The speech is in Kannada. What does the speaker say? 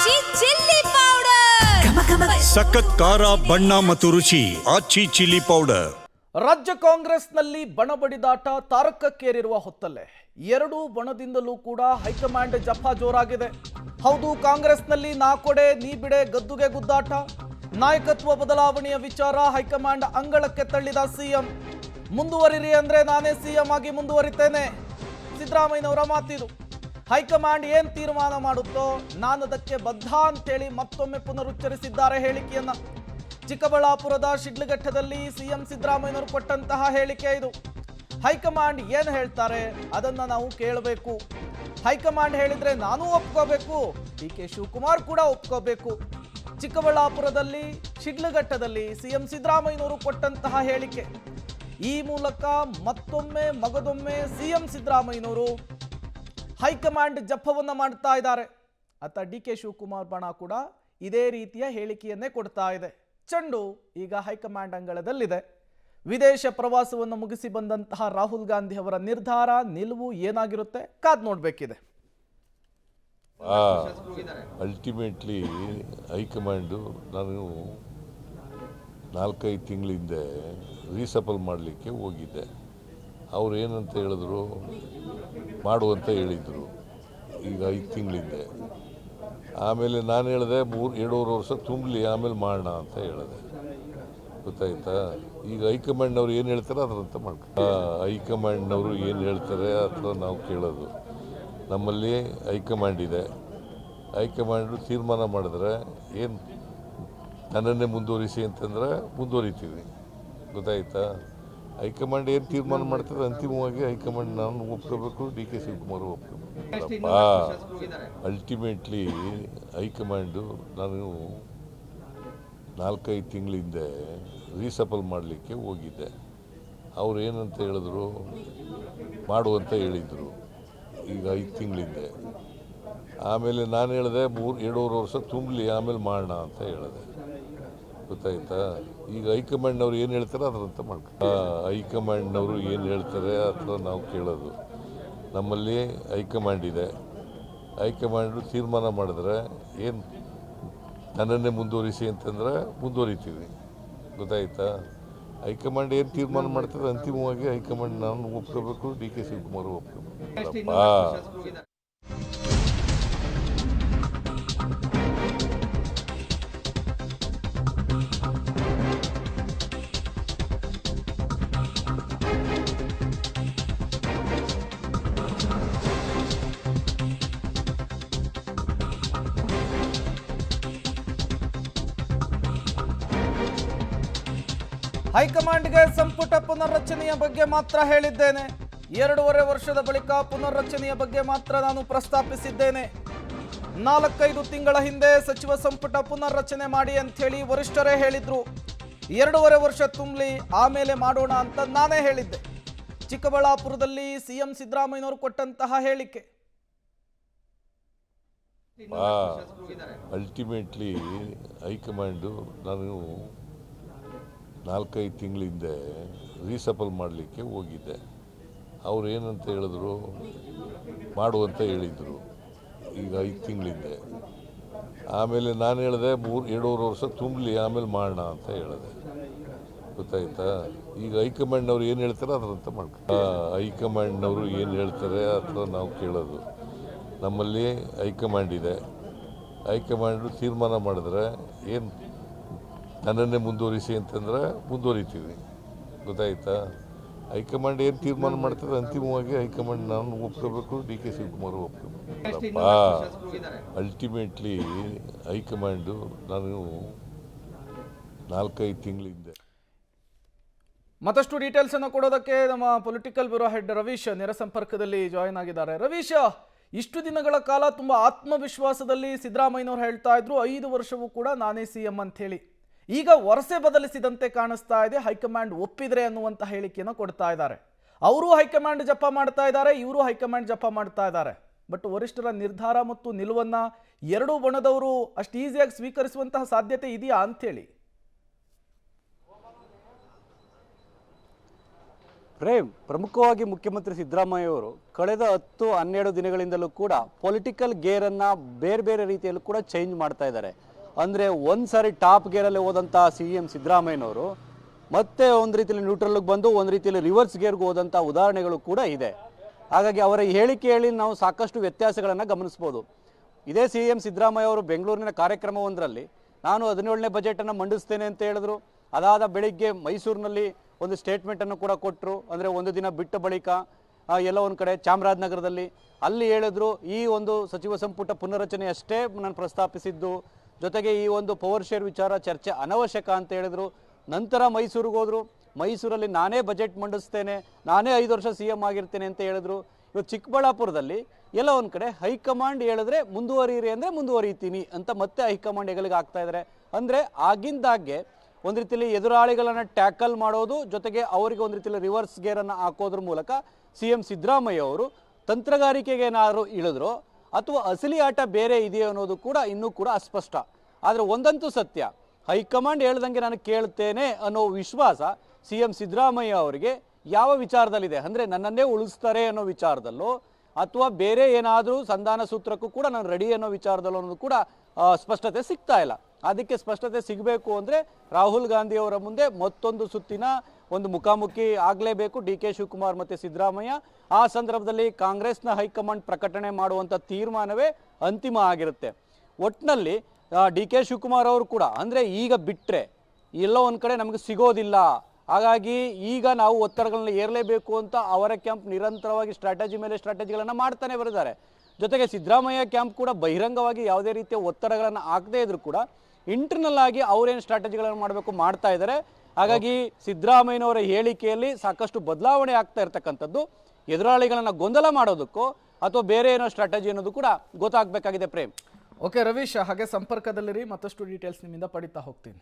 ಆಚಿ ಚಿಲ್ಲಿ ಪೌಡರ್ ಸಖತ್ ಖಾರ ಬಣ್ಣ ಮತ್ತು ರುಚಿ ಆಚಿ ಚಿಲ್ಲಿ ಪೌಡರ್. ರಾಜ್ಯ ಕಾಂಗ್ರೆಸ್ನಲ್ಲಿ ಬಣಬಡಿದಾಟ ತಾರಕಕ್ಕೇರಿರುವ ಹೊತ್ತಲ್ಲೇ ಎರಡೂ ಬಣದಿಂದಲೂ ಕೂಡ ಹೈಕಮಾಂಡ್ ಜಪ ಜೋರಾಗಿದೆ. ಹೌದು, ಕಾಂಗ್ರೆಸ್ನಲ್ಲಿ ನಾ ಕೊಡೆ ನೀ ಬಿಡೆ ಗದ್ದುಗೆ ಗುದ್ದಾಟ. ನಾಯಕತ್ವ ಬದಲಾವಣೆಯ ವಿಚಾರ ಹೈಕಮಾಂಡ್ ಅಂಗಳಕ್ಕೆ ತಳ್ಳಿದ ಸಿಎಂ. ಮುಂದುವರಿರಿ ಅಂದ್ರೆ ನಾನೇ ಸಿಎಂ ಆಗಿ ಮುಂದುವರಿತೇನೆ, ಸಿದ್ದರಾಮಯ್ಯನವರ ಮಾತಿದು. ಹೈಕಮಾಂಡ್ ಏನ್ ತೀರ್ಮಾನ ಮಾಡುತ್ತೋ ನಾನು ಅದಕ್ಕೆ ಬದ್ಧ ಅಂತೇಳಿ ಮತ್ತೊಮ್ಮೆ ಪುನರುಚ್ಚರಿಸಿದ್ದಾರೆ ಹೇಳಿಕೆಯನ್ನ. ಚಿಕ್ಕಬಳ್ಳಾಪುರದ ಶಿಡ್ಲಘಟ್ಟದಲ್ಲಿ ಸಿಎಂ ಸಿದ್ದರಾಮಯ್ಯನವರು ಕೊಟ್ಟಂತಹ ಹೇಳಿಕೆ ಇದು. ಹೈಕಮಾಂಡ್ ಏನು ಹೇಳ್ತಾರೆ ಅದನ್ನ ನಾವು ಕೇಳಬೇಕು. ಹೈಕಮಾಂಡ್ ಹೇಳಿದ್ರೆ ನಾನೂ ಒಪ್ಕೋಬೇಕು, ಡಿ.ಕೆ. ಶಿವಕುಮಾರ್ ಕೂಡ ಒಪ್ಕೋಬೇಕು. ಚಿಕ್ಕಬಳ್ಳಾಪುರದಲ್ಲಿ ಶಿಡ್ಲಘಟ್ಟದಲ್ಲಿ ಸಿಎಂ ಸಿದ್ದರಾಮಯ್ಯನವರು ಕೊಟ್ಟಂತಹ ಹೇಳಿಕೆ. ಈ ಮೂಲಕ ಮತ್ತೊಮ್ಮೆ ಮಗದೊಮ್ಮೆ ಸಿಎಂ ಸಿದ್ದರಾಮಯ್ಯನವರು ಹೈಕಮಾಂಡ್ ಜಪವನ್ನ ಮಾಡ್ತಾ ಇದ್ದಾರೆ. ಅತ್ತ ಡಿ.ಕೆ. ಶಿವಕುಮಾರ್ ಬಣ ಕೂಡ ಇದೇ ರೀತಿಯ ಹೇಳಿಕೆಯನ್ನೇ ಕೊಡ್ತಾ ಇದೆ. ಚೆಂಡು ಈಗ ಹೈಕಮಾಂಡ್ ಅಂಗಳದಲ್ಲಿದೆ. ವಿದೇಶ ಪ್ರವಾಸವನ್ನು ಮುಗಿಸಿ ಬಂದಂತಹ ರಾಹುಲ್ ಗಾಂಧಿ ಅವರ ನಿರ್ಧಾರ ನಿಲುವು ಏನಾಗಿರುತ್ತೆ ಕಾದ್ ನೋಡ್ಬೇಕಿದೆ. ಅಲ್ಟಿಮೇಟ್ಲಿ ಹೈಕಮಾಂಡು ನಾನು 4-5 ತಿಂಗಳ ಹಿಂದೆ ರೀಸಪಲ್ ಮಾಡಲಿಕ್ಕೆ ಹೋಗಿದ್ದೆ. ಅವ್ರು ಏನಂತ ಹೇಳಿದ್ರು, ಮಾಡುವಂತ ಹೇಳಿದರು. ಈಗ 5 ತಿಂಗಳ ಹಿಂದೆ ಆಮೇಲೆ ನಾನು ಹೇಳಿದೆ 2.5 ವರ್ಷ ತುಂಬಲಿ ಆಮೇಲೆ ಮಾಡೋಣ ಅಂತ ಹೇಳಿದೆ. ಗೊತ್ತಾಯ್ತಾ? ಈಗ ಹೈಕಮಾಂಡ್ನವ್ರು ಏನು ಹೇಳ್ತಾರೆ ಅದರಂತ ಮಾಡ್ಕೊ. ಹೈಕಮಾಂಡ್ನವರು ಏನು ಹೇಳ್ತಾರೆ ಆ ಥರ ನಾವು ಕೇಳೋದು. ನಮ್ಮಲ್ಲಿ ಹೈಕಮಾಂಡ್ ಇದೆ. ಹೈಕಮಾಂಡು ತೀರ್ಮಾನ ಮಾಡಿದ್ರೆ ಏನು ನನ್ನನ್ನೇ ಮುಂದುವರಿಸಿ ಅಂತಂದರೆ ಮುಂದುವರಿತೀವಿ. ಗೊತ್ತಾಯ್ತಾ? ಹೈಕಮಾಂಡ್ ಏನು ತೀರ್ಮಾನ ಮಾಡ್ತಾರೆ ಅಂತಿಮವಾಗಿ ಹೈಕಮಾಂಡ್ ನಾನು ಒಪ್ಕೋಬೇಕು, ಡಿ.ಕೆ. ಶಿವಕುಮಾರ್ ಒಪ್ಕೋಬೇಕು. ಅಲ್ಟಿಮೇಟ್ಲಿ ಹೈಕಮಾಂಡು ನಾನು 4-5 ತಿಂಗಳ ಹಿಂದೆ ರೀಸಪಲ್ ಮಾಡಲಿಕ್ಕೆ ಹೋಗಿದ್ದೆ. ಅವ್ರು ಏನಂತ ಹೇಳಿದ್ರು, ಮಾಡುವಂತ ಹೇಳಿದರು. ಈಗ 5 ತಿಂಗಳ ಹಿಂದೆ ಆಮೇಲೆ ನಾನು ಹೇಳಿದೆ 2.5 ವರ್ಷ ತುಂಬಲಿ ಆಮೇಲೆ ಮಾಡೋಣ ಅಂತ ಹೇಳಿದೆ. ಗೊತ್ತಾಯ್ತಾ? ಈಗ ಹೈಕಮಾಂಡ್ನವ್ರು ಏನು ಹೇಳ್ತಾರೆ ಅದರಂತ ಮಾಡ್ಕೊ. ಹೈಕಮಾಂಡ್ನವರು ಏನು ಹೇಳ್ತಾರೆ ಆ ಥರ ನಾವು ಕೇಳೋದು. ನಮ್ಮಲ್ಲಿ ಹೈಕಮಾಂಡ್ ಇದೆ. ಹೈಕಮಾಂಡು ತೀರ್ಮಾನ ಮಾಡಿದ್ರೆ ಏನು ನನ್ನನ್ನೇ ಮುಂದುವರಿಸಿ ಅಂತಂದರೆ ಮುಂದುವರಿತೀವಿ. ಗೊತ್ತಾಯ್ತಾ? ಹೈಕಮಾಂಡ್ ಏನು ತೀರ್ಮಾನ ಮಾಡ್ತಾರೆ ಅಂತಿಮವಾಗಿ ಹೈಕಮಾಂಡ್ ನಾನು ಒಪ್ಕೋಬೇಕು, ಡಿ.ಕೆ. ಶಿವಕುಮಾರ್ ಒಪ್ಕೋಬೇಕು. ಹೈಕಮಾಂಡ್ಗೆ ಸಂಪುಟ ಪುನರ್ರಚನೆಯ ಬಗ್ಗೆ ಮಾತ್ರ ಹೇಳಿದ್ದೇನೆ. 2.5 ವರ್ಷದ ಬಳಿಕ ಪುನರ್ರಚನೆಯ ಬಗ್ಗೆ ಮಾತ್ರ ನಾನು ಪ್ರಸ್ತಾಪಿಸಿದ್ದೇನೆ. 4-5 ತಿಂಗಳ ಹಿಂದೆ ಸಚಿವ ಸಂಪುಟ ಪುನರ್ರಚನೆ ಮಾಡಿ ಅಂತ ಹೇಳಿ ವರಿಷ್ಠರೇ ಹೇಳಿದ್ರು. 2.5 ವರ್ಷ ತುಂಬಲಿ ಆಮೇಲೆ ಮಾಡೋಣ ಅಂತ ನಾನೇ ಹೇಳಿದ್ದೆ. ಚಿಕ್ಕಬಳ್ಳಾಪುರದಲ್ಲಿ ಸಿಎಂ ಸಿದ್ದರಾಮಯ್ಯನವರು ಕೊಟ್ಟಂತಹ ಹೇಳಿಕೆ. ಅಲ್ಟಿಮೇಟ್ಲಿ ಹೈಕಮಾಂಡು ನಾನು 4-5 ತಿಂಗಳ ಹಿಂದೆ ರೀಸಪಲ್ ಮಾಡಲಿಕ್ಕೆ ಹೋಗಿದ್ದೆ. ಅವ್ರು ಏನಂತ ಹೇಳಿದ್ರು, ಮಾಡುವಂತ ಹೇಳಿದರು. ಈಗ 5 ತಿಂಗಳ ಹಿಂದೆ ಆಮೇಲೆ ನಾನು ಹೇಳಿದೆ 2.5 ವರ್ಷ ತುಂಬಲಿ ಆಮೇಲೆ ಮಾಡೋಣ ಅಂತ ಹೇಳಿದೆ. ಗೊತ್ತಾಯ್ತಾ? ಈಗ ಹೈಕಮಾಂಡ್ನವ್ರು ಏನು ಹೇಳ್ತಾರೆ ಅದರಂತ ಮಾಡ್ಕೊ. ಹೈಕಮಾಂಡ್ನವರು ಏನು ಹೇಳ್ತಾರೆ ಆ ಥರ ನಾವು ಕೇಳೋದು. ನಮ್ಮಲ್ಲಿ ಹೈಕಮಾಂಡ್ ಇದೆ. ಹೈಕಮಾಂಡು ತೀರ್ಮಾನ ಮಾಡಿದ್ರೆ ಏನು ನನ್ನನ್ನೇ ಮುಂದುವರಿಸಿ ಅಂತಂದರೆ ಮುಂದುವರಿತೀವಿ. ಗೊತ್ತಾಯ್ತಾ? ಹೈಕಮಾಂಡ್ ಏನು ತೀರ್ಮಾನ ಮಾಡ್ತಾರೆ ಅಂತಿಮವಾಗಿ ಹೈಕಮಾಂಡ್ ನಾನು ಒಪ್ಕೋಬೇಕು, ಡಿ.ಕೆ. ಶಿವಕುಮಾರ್ ಒಪ್ಕೋಬೇಕು. ಅಲ್ಟಿಮೇಟ್ಲಿ ಹೈಕಮಾಂಡು ನಾನು 4-5 ತಿಂಗಳ ಹಿಂದೆ. ಮತ್ತಷ್ಟು ಡೀಟೇಲ್ಸ್ ಅನ್ನು ಕೊಡೋದಕ್ಕೆ ನಮ್ಮ ಪೊಲಿಟಿಕಲ್ ಬ್ಯೂರೋ ಹೆಡ್ ರವೀಶ್ ನೇರ ಸಂಪರ್ಕದಲ್ಲಿ ಜಾಯಿನ್ ಆಗಿದ್ದಾರೆ. ರವೀಶ್, ಇಷ್ಟು ದಿನಗಳ ಕಾಲ ತುಂಬ ಆತ್ಮವಿಶ್ವಾಸದಲ್ಲಿ ಸಿದ್ದರಾಮಯ್ಯನವರು ಹೇಳ್ತಾ ಇದ್ರು 5 ವರ್ಷವೂ ಕೂಡ ನಾನೇ ಸಿಎಂ ಅಂತ ಹೇಳಿ. ಈಗ ವರಸೆ ಬದಲಿಸಿದಂತೆ ಕಾಣಿಸ್ತಾ ಇದೆ. ಹೈಕಮಾಂಡ್ ಒಪ್ಪಿದ್ರೆ ಅನ್ನುವಂಥ ಹೇಳಿಕೆಯನ್ನು ಕೊಡ್ತಾ ಇದ್ದಾರೆ. ಅವರು ಹೈಕಮಾಂಡ್ ಜಪ ಮಾಡ್ತಾ ಇದ್ದಾರೆ, ಇವರು ಹೈಕಮಾಂಡ್ ಜಪ ಮಾಡ್ತಾ ಇದ್ದಾರೆ. ಬಟ್ ವರಿಷ್ಠರ ನಿರ್ಧಾರ ಮತ್ತು ನಿಲುವನ್ನ ಎರಡೂ ಬಣದವರು ಅಷ್ಟು ಈಸಿಯಾಗಿ ಸ್ವೀಕರಿಸುವಂತಹ ಸಾಧ್ಯತೆ ಇದೆಯಾ ಅಂಥೇಳಿ? ಪ್ರಮುಖವಾಗಿ ಮುಖ್ಯಮಂತ್ರಿ ಸಿದ್ದರಾಮಯ್ಯ ಅವರು ಕಳೆದ 10-12 ದಿನಗಳಿಂದಲೂ ಕೂಡ ಪೊಲಿಟಿಕಲ್ ಗೇರನ್ನು ಬೇರೆ ಬೇರೆ ರೀತಿಯಲ್ಲೂ ಕೂಡ ಚೇಂಜ್ ಮಾಡ್ತಾ ಇದ್ದಾರೆ. ಅಂದರೆ ಒಂದು ಸಾರಿ ಟಾಪ್ ಗೇರಲ್ಲಿ ಹೋದಂಥ CM ಸಿದ್ದರಾಮಯ್ಯನವರು ಮತ್ತೆ ಒಂದು ರೀತಿಯಲ್ಲಿ ನ್ಯೂಟ್ರಲ್ಗೆ ಬಂದು ಒಂದು ರೀತಿಯಲ್ಲಿ ರಿವರ್ಸ್ ಗೇರ್ಗೆ ಹೋದಂಥ ಉದಾಹರಣೆಗಳು ಕೂಡ ಇದೆ. ಹಾಗಾಗಿ ಅವರ ಹೇಳಿಕೆಯಲ್ಲಿ ನಾವು ಸಾಕಷ್ಟು ವ್ಯತ್ಯಾಸಗಳನ್ನು ಗಮನಿಸ್ಬೋದು. ಇದೇ CM ಸಿದ್ದರಾಮಯ್ಯ ಅವರು ಬೆಂಗಳೂರಿನ ಕಾರ್ಯಕ್ರಮವೊಂದರಲ್ಲಿ ನಾನು 17ನೇ ಬಜೆಟನ್ನು ಮಂಡಿಸ್ತೇನೆ ಅಂತ ಹೇಳಿದ್ರು. ಅದಾದ ಬೆಳಿಗ್ಗೆ ಮೈಸೂರಿನಲ್ಲಿ ಒಂದು ಸ್ಟೇಟ್ಮೆಂಟನ್ನು ಕೂಡ ಕೊಟ್ಟರು. ಅಂದರೆ ಒಂದು ದಿನ ಬಿಟ್ಟ ಬಳಿಕ ಎಲ್ಲೋ ಒಂದು ಕಡೆ ಚಾಮರಾಜನಗರದಲ್ಲಿ ಅಲ್ಲಿ ಹೇಳಿದ್ರು ಈ ಒಂದು ಸಚಿವ ಸಂಪುಟ ಪುನರ್ರಚನೆ ಅಷ್ಟೇ ನಾನು ಪ್ರಸ್ತಾಪಿಸಿದ್ದು, ಜೊತೆಗೆ ಈ ಒಂದು ಪವರ್ ಶೇರ್ ವಿಚಾರ ಚರ್ಚೆ ಅನವಶ್ಯಕ ಅಂತ ಹೇಳಿದ್ರು. ನಂತರ ಮೈಸೂರಿಗೆ ಹೋದರು. ಮೈಸೂರಲ್ಲಿ ನಾನೇ ಬಜೆಟ್ ಮಂಡಿಸ್ತೇನೆ, ನಾನೇ 5 ವರ್ಷ CM ಆಗಿರ್ತೇನೆ ಅಂತ ಹೇಳಿದ್ರು. ಇವತ್ತು ಚಿಕ್ಕಬಳ್ಳಾಪುರದಲ್ಲಿ ಎಲ್ಲ ಒಂದು ಕಡೆ ಹೈಕಮಾಂಡ್ ಹೇಳಿದ್ರೆ ಮುಂದುವರಿಯಿರಿ ಅಂದರೆ ಮುಂದುವರಿತೀನಿ ಅಂತ ಮತ್ತೆ ಹೈಕಮಾಂಡ್ ಹೆಗಲಿಗೆ ಆಗ್ತಾ ಇದ್ದಾರೆ. ಅಂದರೆ ಆಗಿಂದಾಗೆ ಒಂದು ರೀತಿಯಲ್ಲಿ ಎದುರಾಳಿಗಳನ್ನು ಟ್ಯಾಕಲ್ ಮಾಡೋದು, ಜೊತೆಗೆ ಅವರಿಗೆ ಒಂದು ರೀತಿಯಲ್ಲಿ ರಿವರ್ಸ್ ಗೇರನ್ನು ಹಾಕೋದ್ರ ಮೂಲಕ CM ಸಿದ್ದರಾಮಯ್ಯ ಅವರು ತಂತ್ರಗಾರಿಕೆಗೆ ಏನಾದರೂ ಇಳಿದ್ರು ಅಥವಾ ಅಸಲಿ ಆಟ ಬೇರೆ ಇದೆಯೋ ಅನ್ನೋದು ಕೂಡ ಇನ್ನೂ ಕೂಡ ಅಸ್ಪಷ್ಟ. ಆದರೆ ಒಂದಂತೂ ಸತ್ಯ, ಹೈಕಮಾಂಡ್ ಹೇಳ್ದಂಗೆ ನಾನು ಕೇಳ್ತೇನೆ ಅನ್ನೋ ವಿಶ್ವಾಸ CM ಸಿದ್ದರಾಮಯ್ಯ ಅವರಿಗೆ ಯಾವ ವಿಚಾರದಲ್ಲಿದೆ ಅಂದರೆ ನನ್ನನ್ನೇ ಉಳಿಸ್ತಾರೆ ಅನ್ನೋ ವಿಚಾರದಲ್ಲೋ ಅಥವಾ ಬೇರೆ ಏನಾದರೂ ಸಂಧಾನ ಸೂತ್ರಕ್ಕೂ ಕೂಡ ನಾನು ರೆಡಿ ಅನ್ನೋ ವಿಚಾರದಲ್ಲೋ ಅನ್ನೋದು ಕೂಡ ಸ್ಪಷ್ಟತೆ ಸಿಗ್ತಾ ಇಲ್ಲ. ಅದಕ್ಕೆ ಸ್ಪಷ್ಟತೆ ಸಿಗಬೇಕು ಅಂದರೆ ರಾಹುಲ್ ಗಾಂಧಿ ಅವರ ಮುಂದೆ ಮತ್ತೊಂದು ಸುತ್ತಿನ ಒಂದು ಮುಖಾಮುಖಿ ಆಗಲೇಬೇಕು DK ಶಿವಕುಮಾರ್ ಮತ್ತು ಸಿದ್ದರಾಮಯ್ಯ. ಆ ಸಂದರ್ಭದಲ್ಲಿ ಕಾಂಗ್ರೆಸ್ನ ಹೈಕಮಾಂಡ್ ಪ್ರಕಟಣೆ ಮಾಡುವಂಥ ತೀರ್ಮಾನವೇ ಅಂತಿಮ ಆಗಿರುತ್ತೆ. ಒಟ್ಟಿನಲ್ಲಿ DK ಶಿವಕುಮಾರ್ ಅವರು ಕೂಡ ಅಂದರೆ ಈಗ ಬಿಟ್ಟರೆ ಎಲ್ಲೋ ಒಂದು ಕಡೆ ನಮಗೆ ಸಿಗೋದಿಲ್ಲ, ಹಾಗಾಗಿ ಈಗ ನಾವು ಒತ್ತಡಗಳನ್ನ ಏರಲೇಬೇಕು ಅಂತ ಅವರ ಕ್ಯಾಂಪ್ ನಿರಂತರವಾಗಿ ಸ್ಟ್ರಾಟಜಿ ಮೇಲೆ ಸ್ಟ್ರಾಟಜಿಗಳನ್ನು ಮಾಡ್ತಾನೆ ಬರೆದಿದ್ದಾರೆ. ಜೊತೆಗೆ ಸಿದ್ದರಾಮಯ್ಯ ಕ್ಯಾಂಪ್ ಕೂಡ ಬಹಿರಂಗವಾಗಿ ಯಾವುದೇ ರೀತಿಯ ಒತ್ತಡಗಳನ್ನು ಹಾಕದೇ ಇದ್ರೂ ಕೂಡ ಇಂಟರ್ನಲ್ ಆಗಿ ಅವರೇನು ಸ್ಟ್ರಾಟಜಿಗಳನ್ನು ಮಾಡಬೇಕು ಮಾಡ್ತಾ ಇದ್ದಾರೆ. ಹಾಗಾಗಿ ಸಿದ್ದರಾಮಯ್ಯನವರ ಹೇಳಿಕೆಯಲ್ಲಿ ಸಾಕಷ್ಟು ಬದಲಾವಣೆ ಆಗ್ತಾ ಇರ್ತಕ್ಕಂಥದ್ದು ಎದುರಾಳಿಗಳನ್ನು ಗೊಂದಲ ಮಾಡೋದಕ್ಕೋ ಅಥವಾ ಬೇರೆ ಏನೋ ಸ್ಟ್ರಾಟಜಿ ಅನ್ನೋದು ಕೂಡ ಗೊತ್ತಾಗಬೇಕಾಗಿದೆ. ಪ್ರೇಮ್. ಓಕೆ ರವೀಶ್, ಹಾಗೆ ಸಂಪರ್ಕದಲ್ಲಿರಿ, ಮತ್ತಷ್ಟು ಡೀಟೇಲ್ಸ್ ನಿಮ್ಮಿಂದ ಪಡಿತಾ ಹೋಗ್ತೀನಿ.